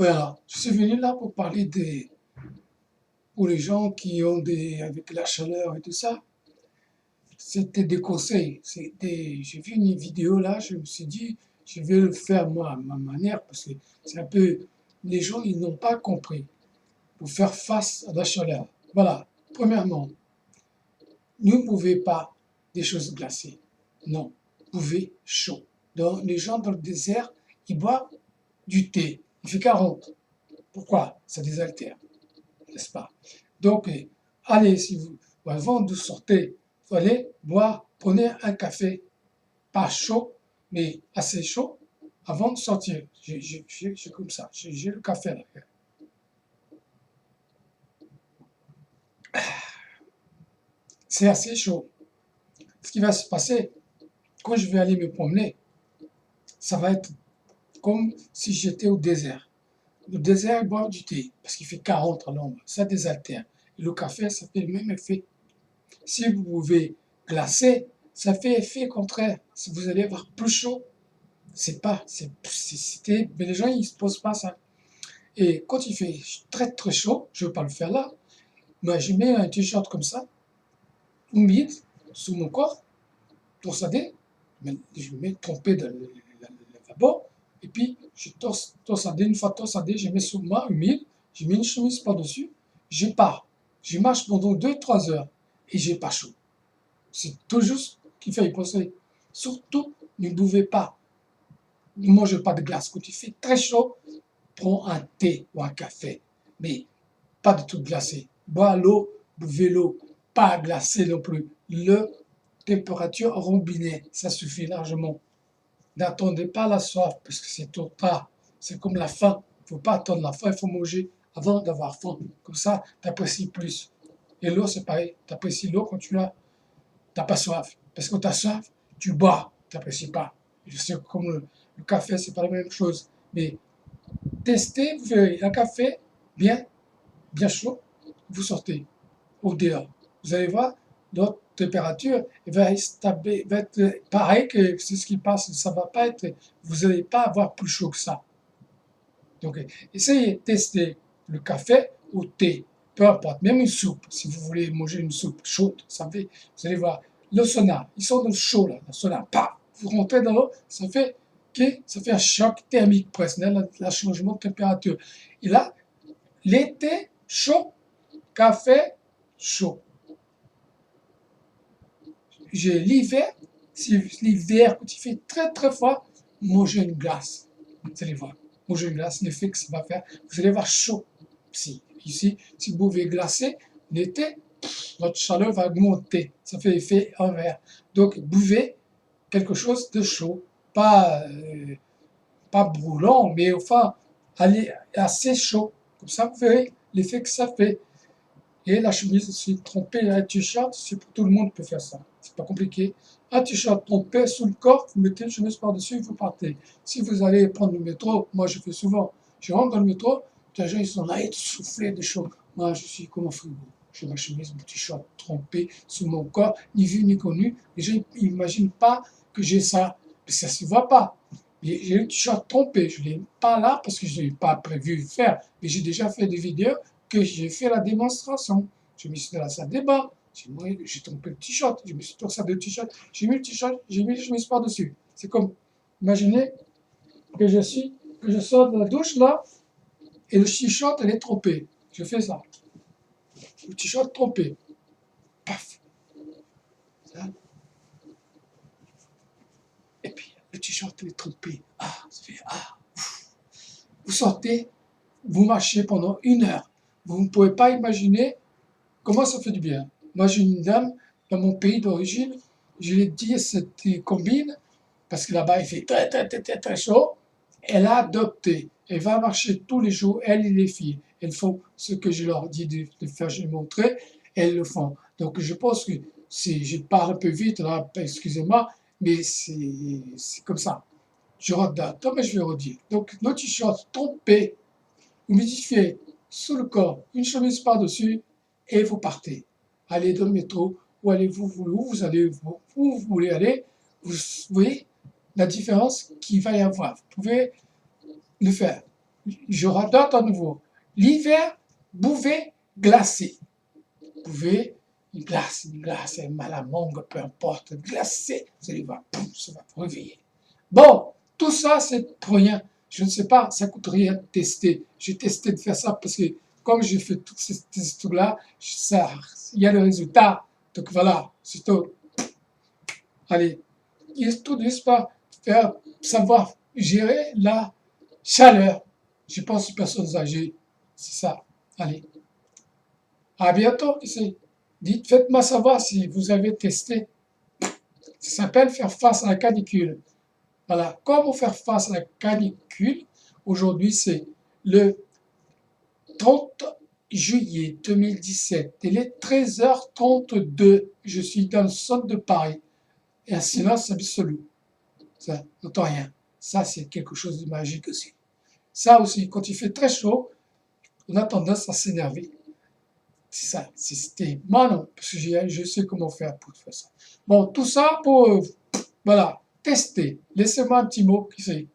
Voilà, je suis venu là pour parler pour les gens qui ont avec la chaleur et tout ça, c'était des conseils. J'ai vu une vidéo là, je me suis dit, je vais le faire moi à ma manière parce que c'est un peu, les gens ils n'ont pas compris pour faire face à la chaleur. Voilà, premièrement, ne buvez pas des choses glacées. Non, buvez chaud. Donc, les gens dans le désert, ils boivent du thé. Il fait 40. Pourquoi? Ça désaltère, n'est-ce pas? Donc, allez, si vous, avant de sortir, vous allez boire, prenez un café, pas chaud, mais assez chaud, avant de sortir. J'ai comme ça, j'ai le café là. C'est assez chaud. Ce qui va se passer, quand je vais aller me promener, ça va être comme si j'étais au désert. Le désert, boire du thé, parce qu'il fait 40 à l'ombre, ça désaltère. Et le café, ça fait le même effet. Si vous pouvez glacer, ça fait effet contraire. Si vous allez avoir plus chaud, c'est pas, mais les gens ils se posent pas ça. Et quand il fait très très chaud, je ne vais pas le faire là, mais je mets un t-shirt comme ça, humide, sous mon corps, torsadé, je me mets trempé dans le lavabo, et puis je torsadé, une fois torsadé, je mets sous moi humide, je mets une chemise par-dessus, je pars. Je marche pendant 2-3 heures et j'ai pas chaud. C'est tout juste qu'il faut y penser. Surtout, ne buvez pas, ne mangez pas de glace. Quand il fait très chaud, prends un thé ou un café, mais pas de tout glacé. Bois l'eau, buvez l'eau, pas glacé non plus. Le température robinet, ça suffit largement. N'attendez pas la soif, parce que c'est trop tard. C'est comme la faim. Il ne faut pas attendre la faim, il faut manger avant d'avoir faim. Comme ça, tu apprécies plus. Et l'eau, c'est pareil. Tu apprécies l'eau quand tu n'as pas soif. Parce que quand tu as soif, tu bois, tu n'apprécies pas. C'est comme le café, c'est pas la même chose. Mais testez, vous verrez, un café bien, bien chaud, vous sortez au dehors. Vous allez voir, notre température va être pareil que c'est ce qui passe. Ça va pas être, vous n'allez pas avoir plus chaud que ça. Donc, essayez de tester le café ou thé, peu importe, même une soupe. Si vous voulez manger une soupe chaude, ça fait, vous allez voir, le sauna, ils sont dans le chaud là, le sauna, paf, vous rentrez dans l'eau, ça fait un choc thermique presque, le changement de température. Et là, l'été chaud, café chaud. J'ai l'hiver, l'hiver, quand il fait très très froid, mangez une glace. Vous allez voir, manger une glace, l'effet que ça va faire, vous allez avoir chaud. Ici, si vous pouvez glacer, l'été, votre chaleur va augmenter. Ça fait effet inverse. Donc, buvez quelque chose de chaud, pas brûlant, mais enfin, allez assez chaud. Comme ça, vous verrez l'effet que ça fait. Et la chemise aussi trempée, un t-shirt, c'est pour tout le monde peut faire ça. C'est pas compliqué. Un t-shirt trempé sous le corps, vous mettez une chemise par-dessus et vous partez. Si vous allez prendre le métro, moi je fais souvent, je rentre dans le métro, les gens ils sont là et soufflés de chaud. Moi je suis comme un frigo. J'ai ma chemise, mon t-shirt trempé sous mon corps, ni vu ni connu. Les gens n'imaginent pas que j'ai ça. Mais ça se voit pas. J'ai le t-shirt trempé, je ne l'ai pas là parce que je n'ai pas prévu de faire. Mais j'ai déjà fait des vidéos que j'ai fait la démonstration. Je me suis dans la salle des bains, j'ai trompé le t-shirt, je me suis torsé le t-shirt, j'ai mis le t-shirt, j'ai mis le chemise par-dessus. C'est comme, imaginez que je sors de la douche là, et le t-shirt, elle est trompée. Je fais ça. Le t-shirt trompé. Paf. Ça. Et puis, le t-shirt, elle est trompé. Ah, ça fait, ah. Vous sortez, vous marchez pendant 1 heure. Vous ne pouvez pas imaginer comment ça fait du bien. Moi, j'ai une dame dans mon pays d'origine, je lui ai dit cette combine, parce que là-bas, il fait très, très, très, très, très chaud. Elle a adopté. Elle va marcher tous les jours, elle et les filles. Elles font ce que je leur dis de faire, je les montrer, elles le font. Donc, je pense que je parle un peu vite, là, excusez-moi, mais c'est comme ça. Je redate, mais je vais redire. Donc, notre t-shirt trompé, humidifié, sous le corps, une chemise par-dessus, et vous partez. Allez dans le métro, ou allez où vous voulez aller, vous voyez la différence qu'il va y avoir. Vous pouvez le faire. Je redonne à nouveau. L'hiver, buvez glacé. Buvez une glace, mal à mangue, peu importe, glacé, ça va vous réveiller. Bon, tout ça, c'est pour rien. Je ne sais pas, ça coûte rien de tester. J'ai testé de faire ça parce que comme j'ai fait toutes ces trucs-là, il y a le résultat. Donc voilà, c'est tout. Allez, il faut tout juste pas faire, savoir gérer la chaleur. Je pense aux personnes âgées. C'est ça. Allez. À bientôt. Dites, faites-moi savoir si vous avez testé. Ça s'appelle faire face à la canicule. Voilà. Comment faire face à la canicule? Aujourd'hui, c'est le 30 juillet 2017. Il est 13h32. Je suis dans le centre de Paris. Et un silence absolu. Ça, n'entend rien. Ça, c'est quelque chose de magique aussi. Ça aussi, quand il fait très chaud, on a tendance à s'énerver. C'est ça, c'était moi non, parce que je sais comment faire pour faire ça. Bon, tout ça pour, voilà, tester. Laissez-moi un petit mot, qui c'est.